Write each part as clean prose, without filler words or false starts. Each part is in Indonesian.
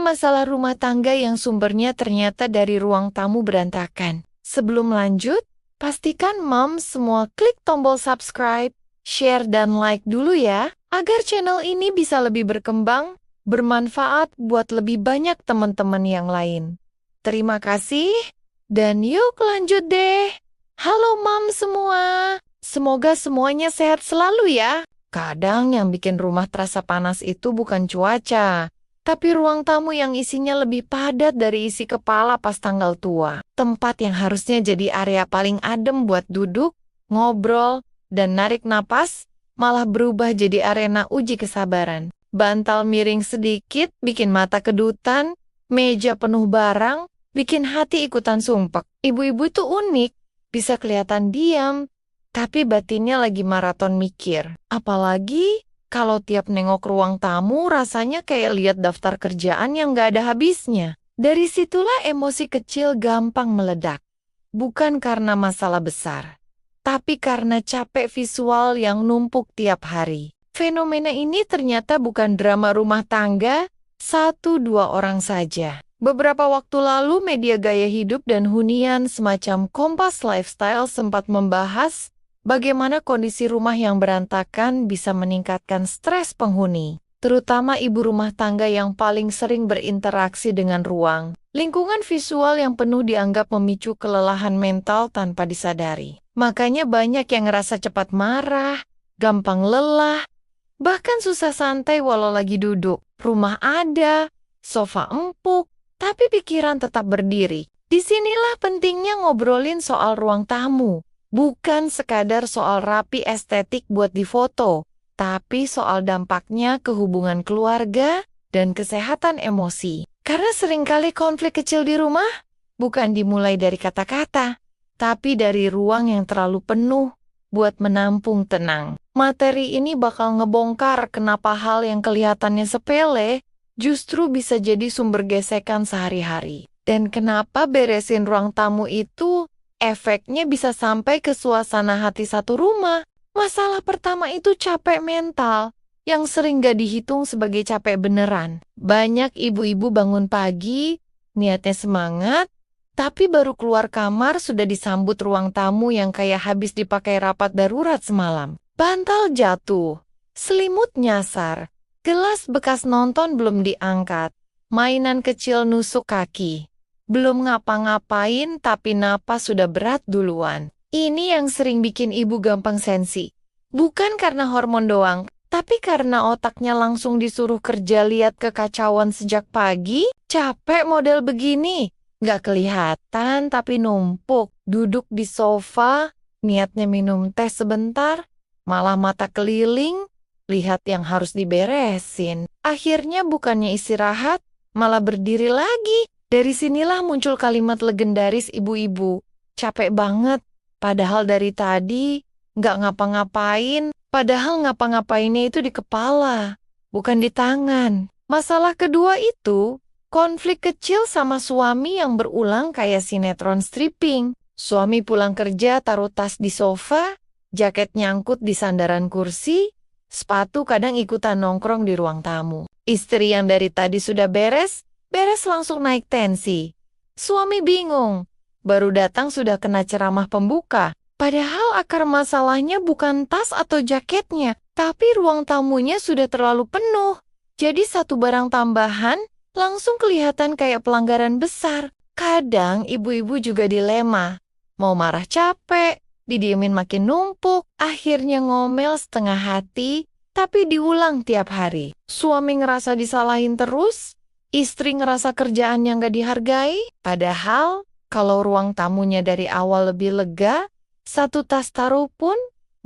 masalah rumah tangga yang sumbernya ternyata dari ruang tamu berantakan. Sebelum lanjut, pastikan Moms semua klik tombol subscribe, share dan like dulu ya, agar channel ini bisa lebih berkembang, bermanfaat buat lebih banyak teman-teman yang lain. Terima kasih, dan yuk lanjut deh. Halo Moms semua, semoga semuanya sehat selalu ya. Kadang yang bikin rumah terasa panas itu bukan cuaca, tapi ruang tamu yang isinya lebih padat dari isi kepala pas tanggal tua. Tempat yang harusnya jadi area paling adem buat duduk, ngobrol, dan narik napas, malah berubah jadi arena uji kesabaran. Bantal miring sedikit bikin mata kedutan, meja penuh barang, bikin hati ikutan sumpek. Ibu-ibu itu unik, bisa kelihatan diam, tapi batinnya lagi maraton mikir. Apalagi kalau tiap nengok ruang tamu rasanya kayak lihat daftar kerjaan yang gak ada habisnya. Dari situlah emosi kecil gampang meledak. Bukan karena masalah besar, tapi karena capek visual yang numpuk tiap hari. Fenomena ini ternyata bukan drama rumah tangga, 1-2 orang saja. Beberapa waktu lalu media gaya hidup dan hunian semacam Kompas Lifestyle sempat membahas bagaimana kondisi rumah yang berantakan bisa meningkatkan stres penghuni, terutama ibu rumah tangga yang paling sering berinteraksi dengan ruang. Lingkungan visual yang penuh dianggap memicu kelelahan mental tanpa disadari. Makanya banyak yang ngerasa cepat marah, gampang lelah, bahkan susah santai walau lagi duduk. Rumah ada, sofa empuk, tapi pikiran tetap berdiri. Disinilah pentingnya ngobrolin soal ruang tamu. Bukan sekadar soal rapi estetik buat difoto, tapi soal dampaknya ke hubungan keluarga dan kesehatan emosi. Karena seringkali konflik kecil di rumah bukan dimulai dari kata-kata, tapi dari ruang yang terlalu penuh buat menampung tenang. Materi ini bakal ngebongkar kenapa hal yang kelihatannya sepele justru bisa jadi sumber gesekan sehari-hari. Dan kenapa beresin ruang tamu itu efeknya bisa sampai ke suasana hati satu rumah. Masalah pertama itu capek mental, yang sering gak dihitung sebagai capek beneran. Banyak ibu-ibu bangun pagi, niatnya semangat, tapi baru keluar kamar sudah disambut ruang tamu yang kayak habis dipakai rapat darurat semalam. Bantal jatuh, selimut nyasar, gelas bekas nonton belum diangkat, mainan kecil nusuk kaki. Belum ngapa-ngapain tapi napas sudah berat duluan. Ini yang sering bikin ibu gampang sensi. Bukan karena hormon doang, tapi karena otaknya langsung disuruh kerja lihat kekacauan sejak pagi. Capek model begini, nggak kelihatan tapi numpuk. Duduk di sofa, niatnya minum teh sebentar, malah mata keliling, lihat yang harus diberesin. Akhirnya bukannya istirahat, malah berdiri lagi. Dari sinilah muncul kalimat legendaris ibu-ibu, capek banget, padahal dari tadi nggak ngapa-ngapain, padahal ngapa-ngapainnya itu di kepala, bukan di tangan. Masalah kedua itu, konflik kecil sama suami yang berulang kayak sinetron stripping. Suami pulang kerja taruh tas di sofa, jaket nyangkut di sandaran kursi, sepatu kadang ikutan nongkrong di ruang tamu. Istri yang dari tadi sudah beres langsung naik tensi. Suami bingung, baru datang sudah kena ceramah pembuka. Padahal akar masalahnya bukan tas atau jaketnya, tapi ruang tamunya sudah terlalu penuh. Jadi satu barang tambahan langsung kelihatan kayak pelanggaran besar. Kadang ibu-ibu juga dilema. Mau marah capek, didiemin makin numpuk, akhirnya ngomel setengah hati, tapi diulang tiap hari. Suami ngerasa disalahin terus, istri ngerasa kerjaan yang gak dihargai, padahal kalau ruang tamunya dari awal lebih lega, satu tas taruh pun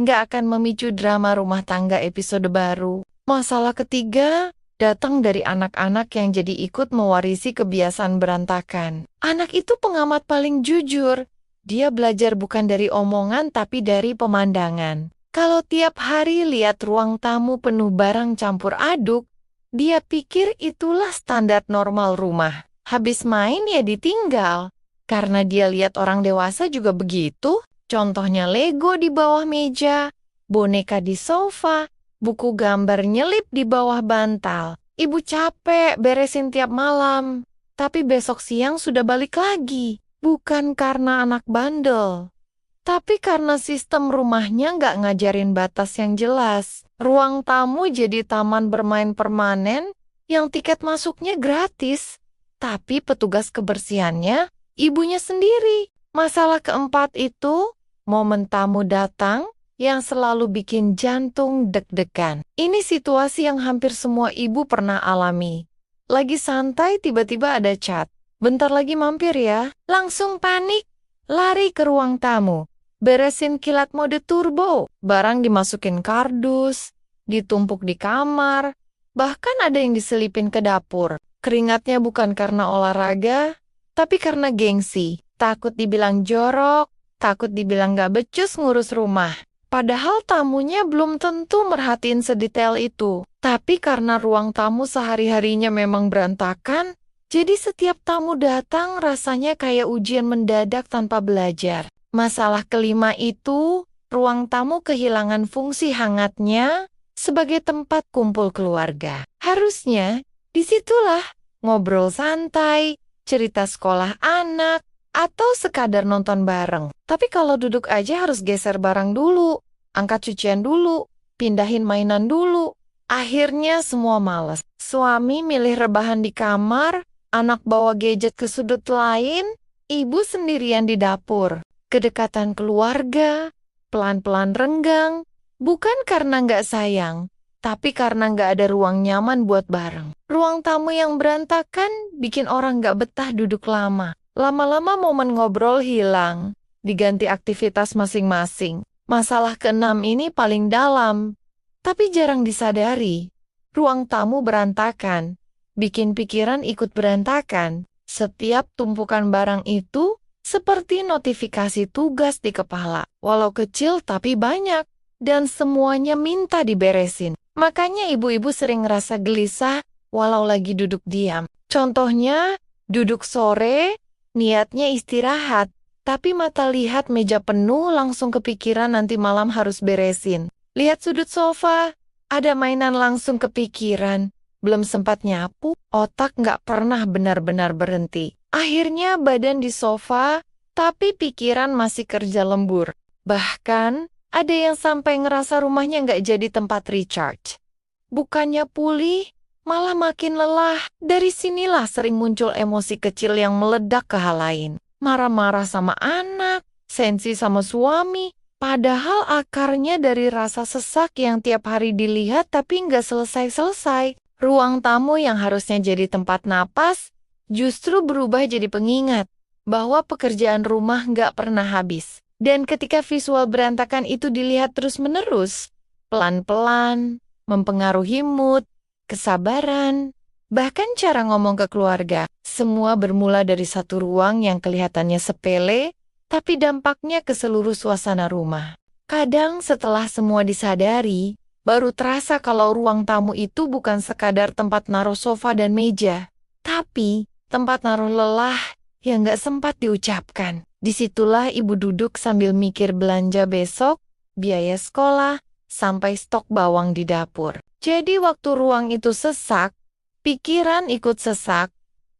gak akan memicu drama rumah tangga episode baru. Masalah ketiga datang dari anak-anak yang jadi ikut mewarisi kebiasaan berantakan. Anak itu pengamat paling jujur. Dia belajar bukan dari omongan tapi dari pemandangan. Kalau tiap hari lihat ruang tamu penuh barang campur aduk, dia pikir itulah standar normal rumah. Habis main ya ditinggal. Karena dia lihat orang dewasa juga begitu. Contohnya Lego di bawah meja, boneka di sofa, buku gambar nyelip di bawah bantal. Ibu capek beresin tiap malam, tapi besok siang sudah balik lagi. Bukan karena anak bandel, tapi karena sistem rumahnya nggak ngajarin batas yang jelas. Ruang tamu jadi taman bermain permanen yang tiket masuknya gratis. Tapi petugas kebersihannya ibunya sendiri. Masalah keempat itu, momen tamu datang yang selalu bikin jantung deg-degan. Ini situasi yang hampir semua ibu pernah alami. Lagi santai tiba-tiba ada chat. Bentar lagi mampir ya. Langsung panik, lari ke ruang tamu. Beresin kilat mode turbo. Barang dimasukin kardus, ditumpuk di kamar, bahkan ada yang diselipin ke dapur. Keringatnya bukan karena olahraga, tapi karena gengsi. Takut dibilang jorok, takut dibilang gak becus ngurus rumah. Padahal tamunya belum tentu merhatiin sedetail itu. Tapi karena ruang tamu sehari-harinya memang berantakan, jadi setiap tamu datang rasanya kayak ujian mendadak tanpa belajar. Masalah kelima itu, ruang tamu kehilangan fungsi hangatnya sebagai tempat kumpul keluarga. Harusnya, disitulah ngobrol santai, cerita sekolah anak, atau sekadar nonton bareng. Tapi kalau duduk aja harus geser barang dulu, angkat cucian dulu, pindahin mainan dulu. Akhirnya semua malas. Suami milih rebahan di kamar, anak bawa gadget ke sudut lain, ibu sendirian di dapur. Kedekatan keluarga, pelan-pelan renggang, bukan karena nggak sayang, tapi karena nggak ada ruang nyaman buat bareng. Ruang tamu yang berantakan bikin orang nggak betah duduk lama. Lama-lama momen ngobrol hilang, diganti aktivitas masing-masing. Masalah keenam ini paling dalam, tapi jarang disadari. Ruang tamu berantakan, bikin pikiran ikut berantakan. Setiap tumpukan barang itu seperti notifikasi tugas di kepala, walau kecil tapi banyak, dan semuanya minta diberesin. Makanya ibu-ibu sering ngerasa gelisah walau lagi duduk diam. Contohnya, duduk sore, niatnya istirahat, tapi mata lihat meja penuh langsung kepikiran nanti malam harus beresin. Lihat sudut sofa, ada mainan langsung kepikiran. Belum sempat nyapu, otak nggak pernah benar-benar berhenti. Akhirnya badan di sofa, tapi pikiran masih kerja lembur. Bahkan, ada yang sampai ngerasa rumahnya nggak jadi tempat recharge. Bukannya pulih, malah makin lelah. Dari sinilah sering muncul emosi kecil yang meledak ke hal lain. Marah-marah sama anak, sensi sama suami. Padahal akarnya dari rasa sesak yang tiap hari dilihat tapi nggak selesai-selesai. Ruang tamu yang harusnya jadi tempat napas, justru berubah jadi pengingat bahwa pekerjaan rumah nggak pernah habis. Dan ketika visual berantakan itu dilihat terus-menerus, pelan-pelan, mempengaruhi mood, kesabaran, bahkan cara ngomong ke keluarga. Semua bermula dari satu ruang yang kelihatannya sepele, tapi dampaknya ke seluruh suasana rumah. Kadang setelah semua disadari, baru terasa kalau ruang tamu itu bukan sekadar tempat naruh sofa dan meja, tapi tempat naruh lelah yang gak sempat diucapkan. Disitulah ibu duduk sambil mikir belanja besok, biaya sekolah, sampai stok bawang di dapur. Jadi waktu ruang itu sesak, pikiran ikut sesak,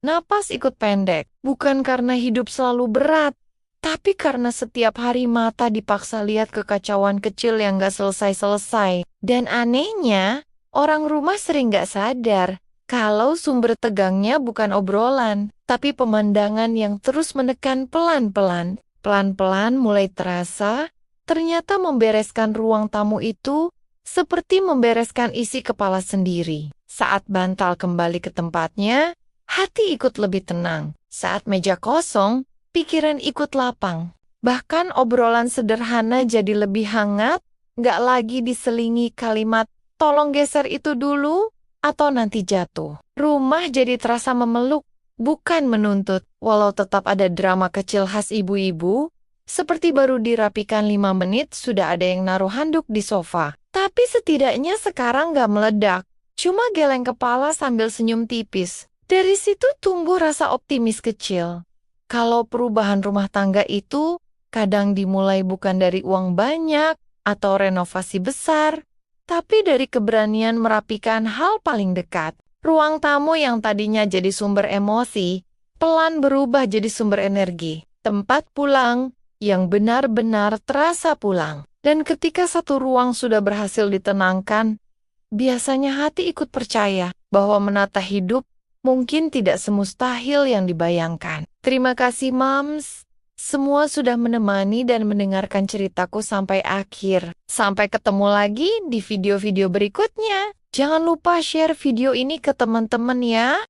napas ikut pendek. Bukan karena hidup selalu berat, tapi karena setiap hari mata dipaksa lihat kekacauan kecil yang gak selesai-selesai. Dan anehnya, orang rumah sering gak sadar kalau sumber tegangnya bukan obrolan, tapi pemandangan yang terus menekan pelan-pelan. Pelan-pelan mulai terasa, ternyata membereskan ruang tamu itu seperti membereskan isi kepala sendiri. Saat bantal kembali ke tempatnya, hati ikut lebih tenang. Saat meja kosong, pikiran ikut lapang. Bahkan obrolan sederhana jadi lebih hangat, nggak lagi diselingi kalimat, tolong geser itu dulu, atau nanti jatuh. Rumah jadi terasa memeluk, bukan menuntut. Walau tetap ada drama kecil khas ibu-ibu, seperti baru dirapikan 5 menit sudah ada yang naruh handuk di sofa. Tapi setidaknya sekarang nggak meledak, cuma geleng kepala sambil senyum tipis. Dari situ tumbuh rasa optimis kecil. Kalau perubahan rumah tangga itu kadang dimulai bukan dari uang banyak atau renovasi besar, tapi dari keberanian merapikan hal paling dekat. Ruang tamu yang tadinya jadi sumber emosi, pelan berubah jadi sumber energi. Tempat pulang yang benar-benar terasa pulang. Dan ketika satu ruang sudah berhasil ditenangkan, biasanya hati ikut percaya bahwa menata hidup mungkin tidak semustahil yang dibayangkan. Terima kasih, Moms. Semua sudah menemani dan mendengarkan ceritaku sampai akhir. Sampai ketemu lagi di video-video berikutnya. Jangan lupa share video ini ke teman-teman ya.